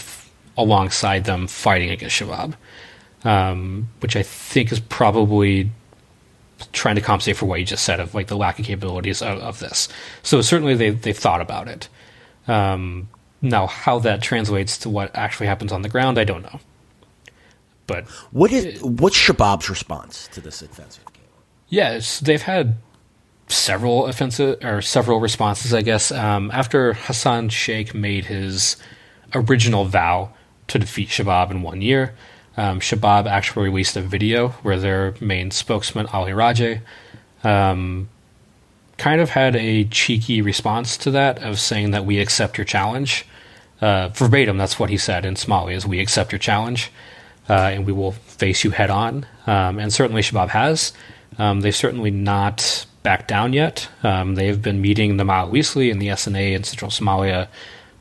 alongside them fighting against Shabaab, which I think is probably trying to compensate for what you just said of like the lack of capabilities of this. So certainly they've thought about it. Now, how that translates to what actually happens on the ground, I don't know. But what's Shabaab's response to this offensive? Yes, they've had several responses, I guess. After Hassan Sheikh made his original vow to defeat Shabaab in 1 year, Shabaab actually released a video where their main spokesman, Ali Rajeh, kind of had a cheeky response to that of saying that we accept your challenge. Verbatim, that's what he said in Somali, is we accept your challenge, and we will face you head on. And certainly Shabaab has. They've certainly not backed down yet. They've been meeting the Maowisley and the SNA in central Somalia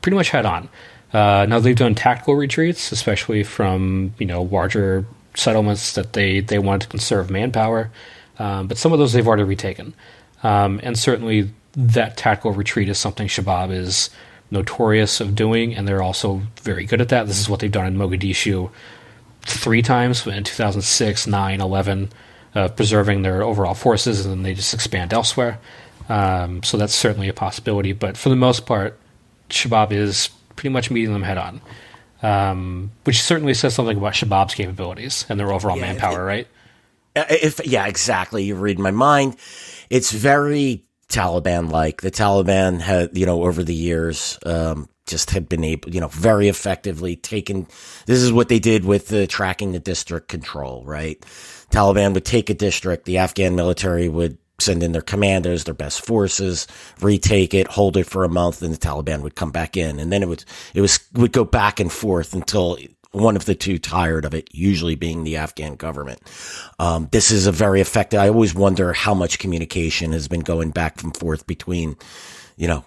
pretty much head on. Now they've done tactical retreats, especially from larger settlements that they wanted to conserve manpower, but some of those they've already retaken. And certainly that tactical retreat is something Shabaab is notorious of doing, and they're also very good at that. This is what they've done in Mogadishu 3 times in 2006, 9, 11, preserving their overall forces, and then they just expand elsewhere. So that's certainly a possibility. But for the most part, Shabaab is pretty much meeting them head on, which certainly says something about Shabaab's capabilities and their overall manpower, right? Exactly. You read my mind. It's very Taliban-like. The Taliban had, over the years, just had been able, very effectively taken. This is what they did with the tracking the district control, right? Taliban would take a district, the Afghan military would send in their commandos, their best forces, retake it, hold it for a month, and the Taliban would come back in. And then it would go back and forth until one of the two tired of it, usually being the Afghan government. This is a very effective. I always wonder how much communication has been going back and forth between,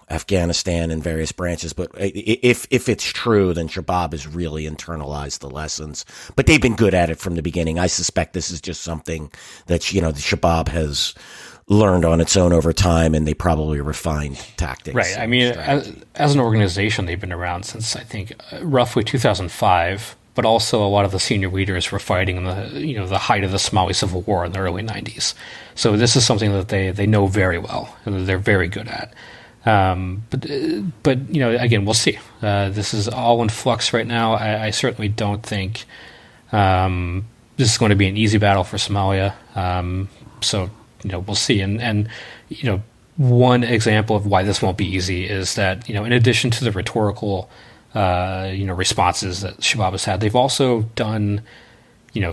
Afghanistan and various branches. But if it's true, then Shabaab has really internalized the lessons. But they've been good at it from the beginning. I suspect this is just something that, the Shabaab has learned on its own over time, and they probably refined tactics. Right. I mean, as an organization, they've been around since, I think, roughly 2005, but also a lot of the senior leaders were fighting in the height of the Somali Civil War in the early 90s. So this is something that they know very well and they're very good at. But again, we'll see. This is all in flux right now. I certainly don't think this is going to be an easy battle for Somalia. So we'll see. And one example of why this won't be easy is that, in addition to the rhetorical, responses that Shabaab has had, they've also done,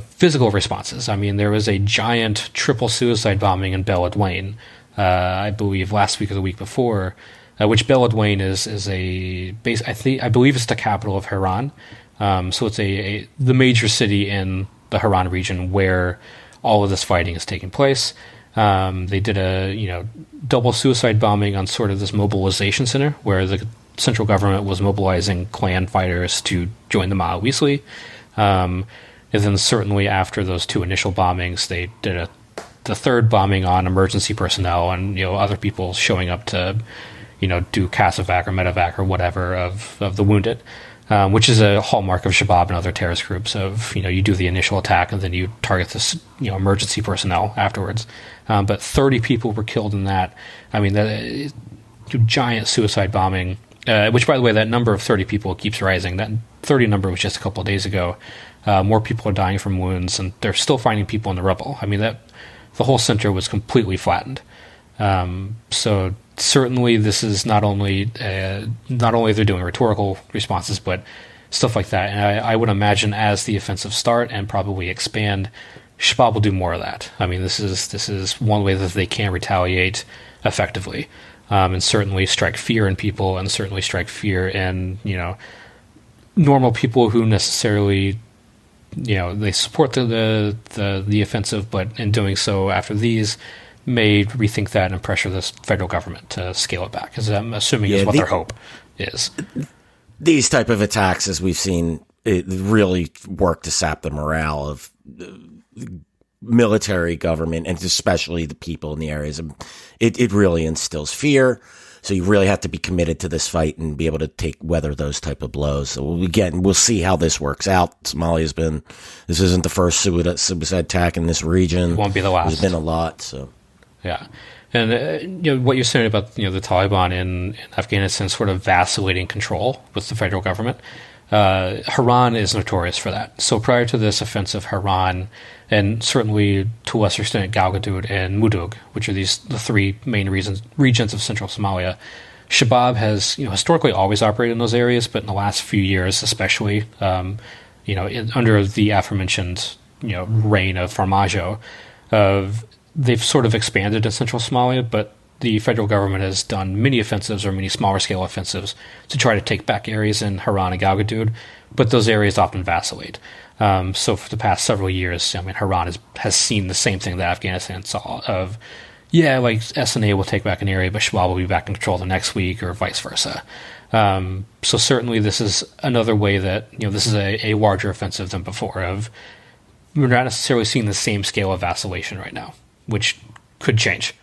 physical responses. I mean, there was a giant triple suicide bombing in Beledweyne, I believe last week or the week before, which Beledweyne is a base. I believe it's the capital of Haran, So it's the major city in the Haran region where all of this fighting is taking place. They did a double suicide bombing on sort of this mobilization center where the central government was mobilizing clan fighters to join the Maowisli. And then certainly after those two initial bombings, they did the third bombing on emergency personnel and other people showing up to do casevac or medevac or whatever of the wounded. Which is a hallmark of Shabaab and other terrorist groups of, you do the initial attack and then you target this, emergency personnel afterwards. But 30 people were killed in that. I mean, that giant suicide bombing, which, by the way, that number of 30 people keeps rising. That 30 number was just a couple of days ago. More people are dying from wounds, and they're still finding people in the rubble. I mean, the whole center was completely flattened. So certainly this is not only they're doing rhetorical responses, but stuff like that. And I would imagine as the offensive start and probably expand, Shabaab will do more of that. I mean, this is one way that they can retaliate effectively, and certainly strike fear in people, and certainly strike fear in normal people who necessarily they support the offensive, but in doing so after these, may rethink that and pressure the federal government to scale it back, because I'm assuming is what their hope is. These type of attacks, as we've seen, it really work to sap the morale of military government, and especially the people in the areas. It really instills fear. So you really have to be committed to this fight and be able to weather those type of blows. So we'll see how this works out. This isn't the first suicide attack in this region. It won't be the last. There's been a lot, so. Yeah. And what you're saying about the Taliban in Afghanistan sort of vacillating control with the federal government, Haran is notorious for that. So prior to this offensive, Haran, and certainly to a lesser extent Galgaduud and Mudug, which are the three main regions of central Somalia, Shabaab has historically always operated in those areas, but in the last few years, especially under the aforementioned reign of Farmajo, they've sort of expanded in central Somalia, but the federal government has done many offensives or many smaller scale offensives to try to take back areas in Haran and Galgaduud, but those areas often vacillate. So for the past several years, I mean, Haran has seen the same thing that Afghanistan saw of, like SNA will take back an area, but Shabaab will be back in control the next week, or vice versa. So certainly this is another way that, this is a larger offensive than before of, we're not necessarily seeing the same scale of vacillation right now, which could change.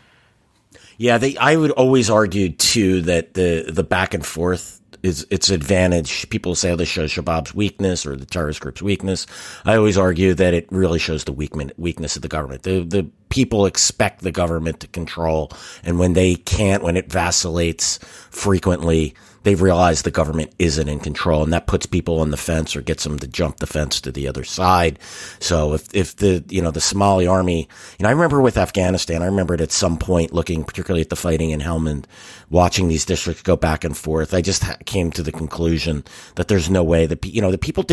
Yeah, I would always argue too that the back and forth is its advantage. People say, this shows Shabaab's weakness or the terrorist group's weakness. I always argue that it really shows the weakness of the government. The people expect the government to control, and when they can't, when it vacillates frequently, they realize the government isn't in control, and that puts people on the fence or gets them to jump the fence to the other side. So if the Somali army, I remember with Afghanistan, I remember at some point looking particularly at the fighting in Helmand, watching these districts go back and forth. I just came to the conclusion that there's no way that, the people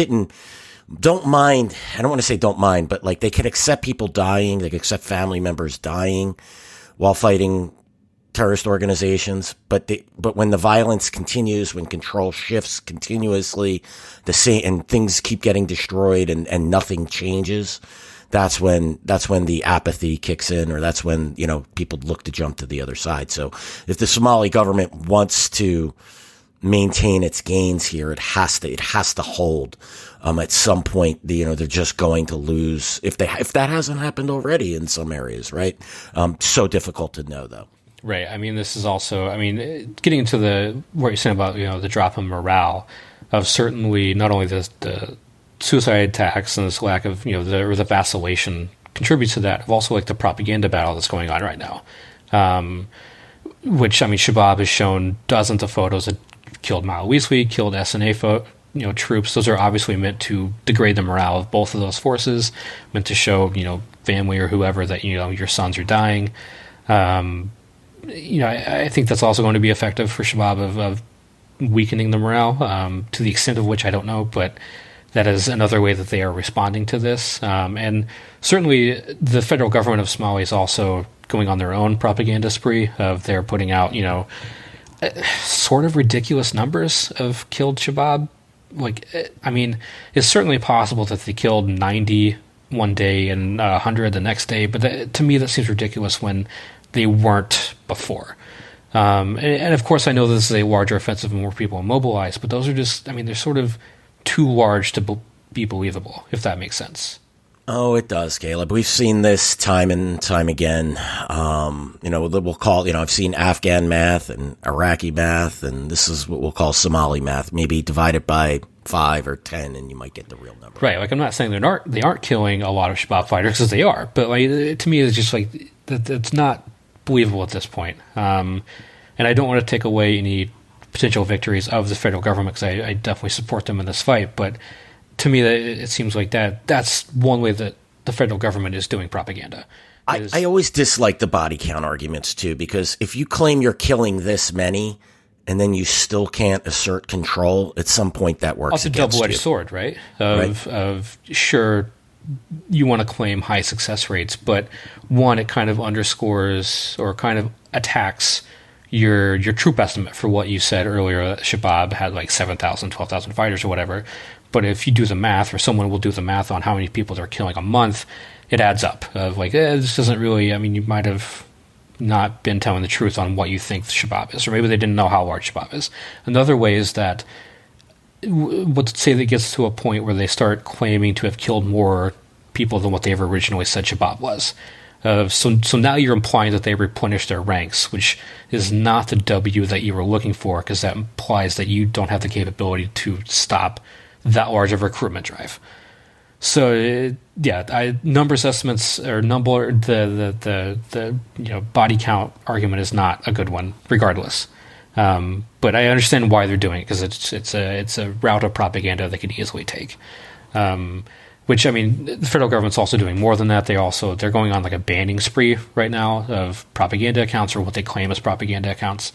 don't mind. I don't want to say don't mind, but like they can accept people dying. They can accept family members dying while fighting terrorist organizations, but when the violence continues, when control shifts continuously, and things keep getting destroyed and nothing changes, that's when the apathy kicks in, or that's when people look to jump to the other side. So if the Somali government wants to maintain its gains here, it has to hold. At some point, they're just going to lose if that hasn't happened already in some areas, right? So difficult to know though. Right. I mean, this is also, getting into what you're saying about, the drop in morale of certainly not only the suicide attacks and this lack of, the vacillation contributes to that, of also like the propaganda battle that's going on right now. Which, Shabaab has shown dozens of photos that killed Maowisli, killed SNA troops. Those are obviously meant to degrade the morale of both of those forces, meant to show, family or whoever that, your sons are dying. I think that's also going to be effective for Shabaab of weakening the morale, to the extent of which I don't know, but that is another way that they are responding to this. And certainly the federal government of Somalia is also going on their own propaganda spree of they're putting out, sort of ridiculous numbers of killed Shabaab it's certainly possible that they killed 90 one day and 100 the next day, but to me that seems ridiculous when they weren't before. And of course I know this is a larger offensive and more people immobilized, but those are just, they're sort of too large to be believable, if that makes sense. Oh, it does, Caleb. We've seen this time and time again. We'll call, I've seen Afghan math and Iraqi math, and this is what we'll call Somali math. Maybe divide it by 5 or 10, and you might get the real number. Right. Like, I'm not saying they aren't killing a lot of Shabaab fighters, because they are, but to me, it's just it's not believable at this point. And I don't want to take away any potential victories of the federal government, because I definitely support them in this fight, but to me, it seems like that's one way that the federal government is doing propaganda. I always dislike the body count arguments, too, because if you claim you're killing this many and then you still can't assert control, at some point that works against you. It's a double-edged sword, right? Sure, you want to claim high success rates, but one, it kind of underscores or kind of attacks your troop estimate for what you said earlier. That Shabaab had like 7,000, 12,000 fighters or whatever. But if you do the math, or someone will do the math on how many people they're killing a month, it adds up. This doesn't really, you might have not been telling the truth on what you think Shabaab is, or maybe they didn't know how large Shabaab is. Another way is that, let's say that gets to a point where they start claiming to have killed more people than what they've originally said Shabaab was. So now you're implying that they replenished their ranks, which is not the W that you were looking for, because that implies that you don't have the capability to stop that large of a recruitment drive. So numbers estimates or the body count argument is not a good one, regardless. But I understand why they're doing it, because it's a route of propaganda they could easily take. Which, the federal government's also doing more than that. They're going on like a banning spree right now of propaganda accounts, or what they claim as propaganda accounts.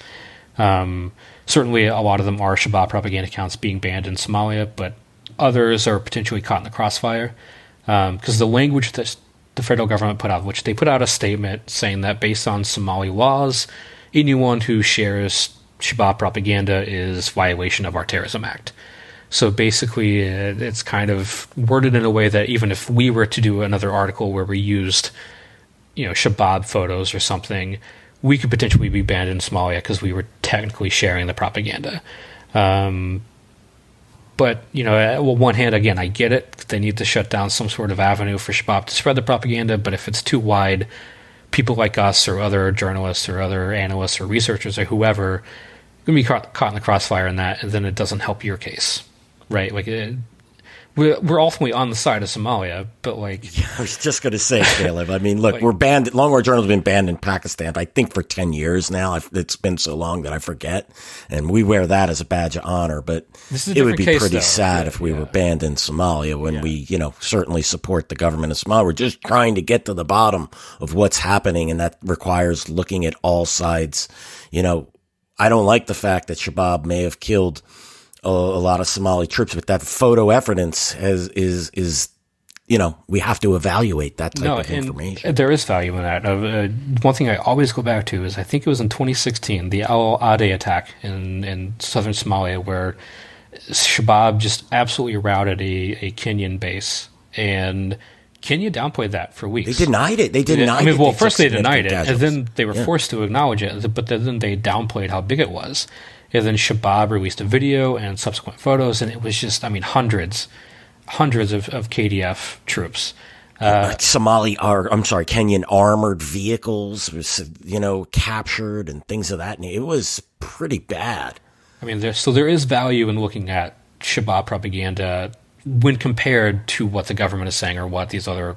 Certainly, a lot of them are Shabaab propaganda accounts being banned in Somalia, but others are potentially caught in the crossfire. Because the language that the federal government put out, which they put out a statement saying that based on Somali laws, anyone who shares Shabaab propaganda is violation of our Terrorism Act. So basically, it's kind of worded in a way that even if we were to do another article where we used, Shabaab photos or something, we could potentially be banned in Somalia because we were technically sharing the propaganda. But, on one hand, again, I get it. They need to shut down some sort of avenue for Shabaab to spread the propaganda, but if it's too wide, people like us or other journalists or other analysts or researchers or whoever are going to be caught in the crossfire in that, and then it doesn't help your case. Right, we're ultimately on the side of Somalia, but I was just going to say, Caleb. Look, we're banned. Long War Journal has been banned in Pakistan, I think, for 10 years now. It's been so long that I forget, and we wear that as a badge of honor. But it would be pretty sad if we were banned in Somalia when we, certainly support the government of Somalia. We're just trying to get to the bottom of what's happening, and that requires looking at all sides. I don't like the fact that Shabaab may have killed a lot of Somali troops, but that photo evidence is we have to evaluate that type of information. There is value in that. One thing I always go back to is I think it was in 2016, the Al Ade attack in southern Somalia, where Shabaab just absolutely routed a Kenyan base, and Kenya downplayed that for weeks. They denied it. First they denied it, and then they were forced to acknowledge it, but then they downplayed how big it was. And then Shabaab released a video and subsequent photos, and it was just, hundreds of KDF troops. Kenyan armored vehicles was, captured and things of that. It was pretty bad. There is value in looking at Shabaab propaganda when compared to what the government is saying or what these other,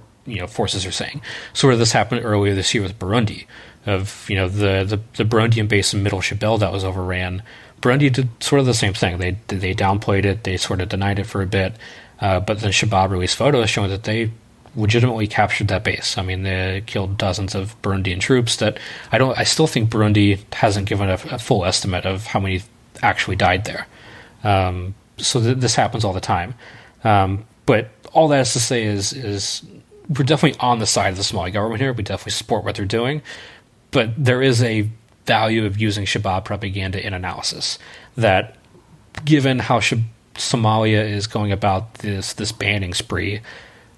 forces are saying. Sort of this happened earlier this year with Burundi, of, the Burundian base in Middle Shabelle that was overran. Burundi did sort of the same thing. They downplayed it. They sort of denied it for a bit. But then Shabaab released photos showing that they legitimately captured that base. They killed dozens of Burundian troops that I still think Burundi hasn't given a full estimate of how many actually died there. So this happens all the time. But all that is to say is we're definitely on the side of the Somali government here. We definitely support what they're doing. But there is a value of using Shabaab propaganda in analysis that, given how Somalia is going about this banning spree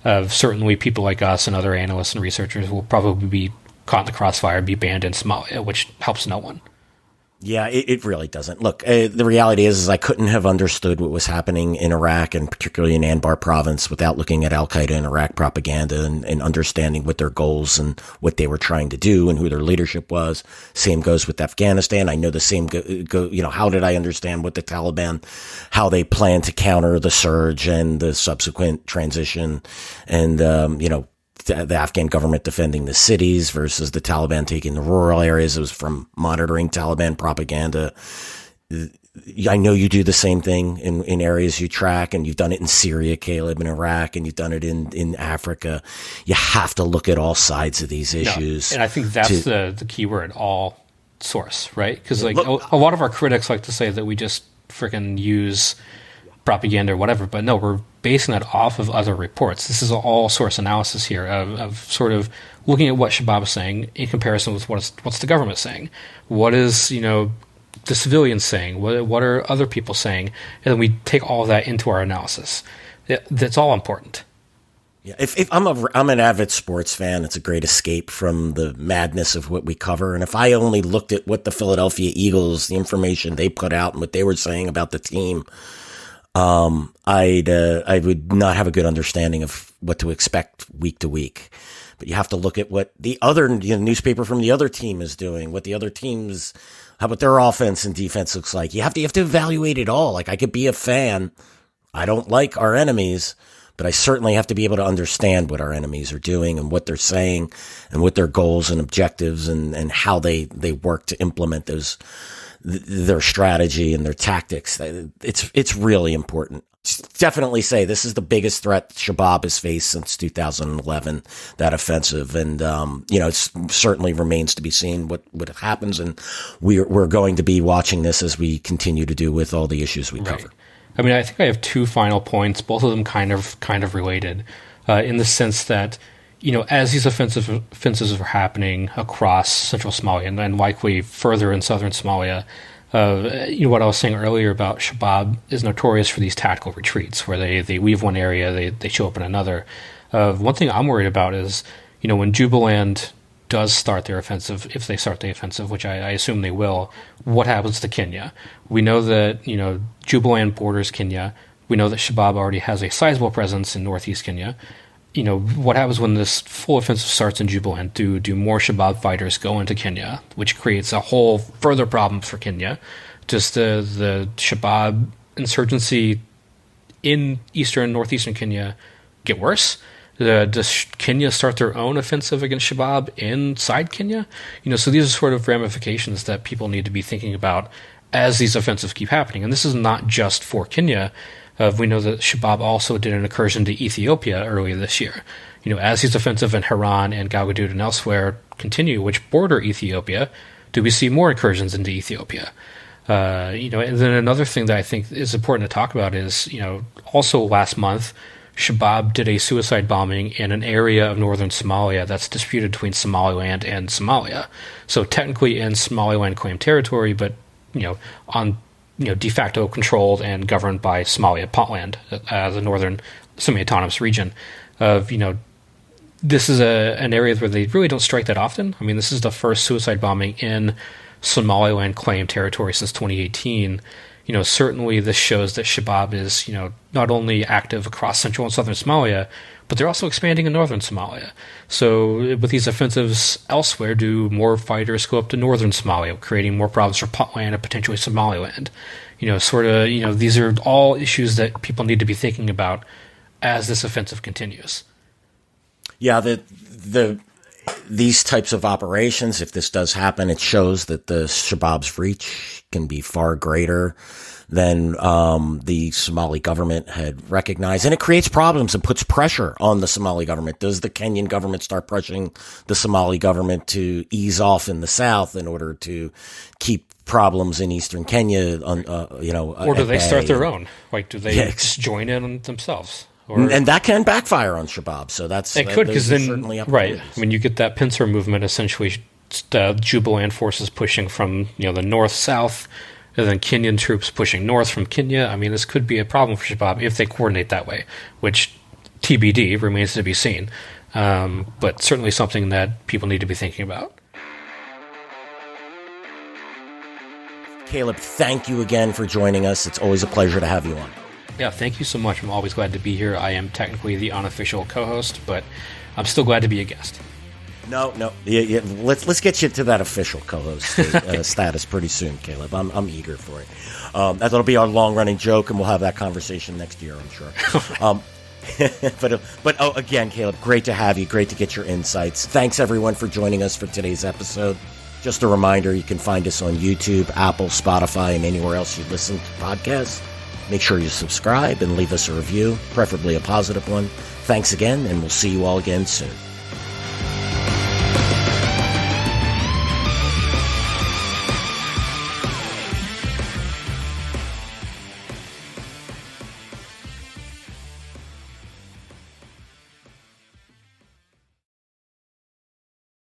of certainly people like us and other analysts and researchers will probably be caught in the crossfire and be banned in Somalia, which helps no one. Yeah, it really doesn't. Look, the reality is I couldn't have understood what was happening in Iraq and particularly in Anbar province without looking at Al-Qaeda and Iraq propaganda and understanding what their goals and what they were trying to do and who their leadership was. Same goes with Afghanistan. I know the same how did I understand what the Taliban, how they plan to counter the surge and the subsequent transition and, the Afghan government defending the cities versus the Taliban taking the rural areas. It was from monitoring Taliban propaganda. I know you do the same thing in areas you track, and you've done it in Syria, Caleb, in Iraq, and you've done it in Africa. You have to look at all sides of these issues. No, and I think that's the key word, all source, right? Because a lot of our critics like to say that we just freaking use propaganda or whatever, but no, we're basing that off of other reports. This is all source analysis here of sort of looking at what Shabaab is saying in comparison with what's the government saying. What is, the civilians saying? What are other people saying? And then we take all of that into our analysis. That's all important. Yeah, if I'm an avid sports fan, it's a great escape from the madness of what we cover. And if I only looked at what the Philadelphia Eagles, the information they put out and what they were saying about the team, I would not have a good understanding of what to expect week to week. But you have to look at what the other newspaper from the other team is doing, what the other teams, how what their offense and defense looks like. You have to evaluate it all. Like, I could be a fan. I don't like our enemies, but I certainly have to be able to understand what our enemies are doing and what they're saying and what their goals and objectives and how they work to implement their strategy and their tactics. It's really important. Definitely say this is the biggest threat Shabaab has faced since 2011, that offensive. And, it certainly remains to be seen what happens. And we're going to be watching this as we continue to do with all the issues we cover. I mean, I think I have two final points, both of them kind of related, in the sense that, as these offensives are happening across central Somalia and likely further in southern Somalia, what I was saying earlier about Shabaab is notorious for these tactical retreats where they leave one area, they show up in another. One thing I'm worried about is, when Jubaland does start their offensive, if they start the offensive, which I assume they will, what happens to Kenya? We know that, Jubaland borders Kenya. We know that Shabaab already has a sizable presence in northeast Kenya. What happens when this full offensive starts in Jubaland? Do more Shabaab fighters go into Kenya, which creates a whole further problem for Kenya? Does the Shabaab insurgency in eastern and northeastern Kenya get worse? Does Kenya start their own offensive against Shabaab inside Kenya? So these are sort of ramifications that people need to be thinking about as these offensives keep happening. And this is not just for Kenya. We know that Shabaab also did an incursion to Ethiopia earlier this year. As these offensive in Haran and Galgaduud and elsewhere continue, which border Ethiopia, do we see more incursions into Ethiopia? And then another thing that I think is important to talk about is, also last month, Shabaab did a suicide bombing in an area of northern Somalia that's disputed between Somaliland and Somalia. So technically in Somaliland claimed territory, but, on de facto controlled and governed by Somalia, Puntland, the northern semi-autonomous region of, this is an area where they really don't strike that often. I mean, this is the first suicide bombing in Somaliland claimed territory since 2018. Certainly this shows that Shabaab is, not only active across central and southern Somalia, but they're also expanding in northern Somalia. So with these offensives elsewhere, do more fighters go up to northern Somalia, creating more problems for Puntland and potentially Somaliland? These are all issues that people need to be thinking about as this offensive continues. Yeah, these types of operations, if this does happen, it shows that the Shabaab's reach can be far greater than the Somali government had recognized. And it creates problems and puts pressure on the Somali government. Does the Kenyan government start pressuring the Somali government to ease off in the south in order to keep problems in eastern Kenya or do they start their own? Like, do they just join in themselves? And that can backfire on Shabaab. So could, because then, right, I mean, you get that pincer movement, essentially Jubaland forces pushing from, the north-south and then Kenyan troops pushing north from Kenya. I mean, this could be a problem for Shabaab if they coordinate that way, which TBD remains to be seen. But certainly something that people need to be thinking about. Caleb, thank you again for joining us. It's always a pleasure to have you on. Yeah, thank you so much. I'm always glad to be here. I am technically the unofficial co-host, but I'm still glad to be a guest. No. Yeah. Let's get you to that official co-host status pretty soon, Caleb. I'm eager for it. That'll be our long-running joke, and we'll have that conversation next year, I'm sure. But again, Caleb, great to have you. Great to get your insights. Thanks, everyone, for joining us for today's episode. Just a reminder, you can find us on YouTube, Apple, Spotify, and anywhere else you listen to podcasts. Make sure you subscribe and leave us a review, preferably a positive one. Thanks again, and we'll see you all again soon.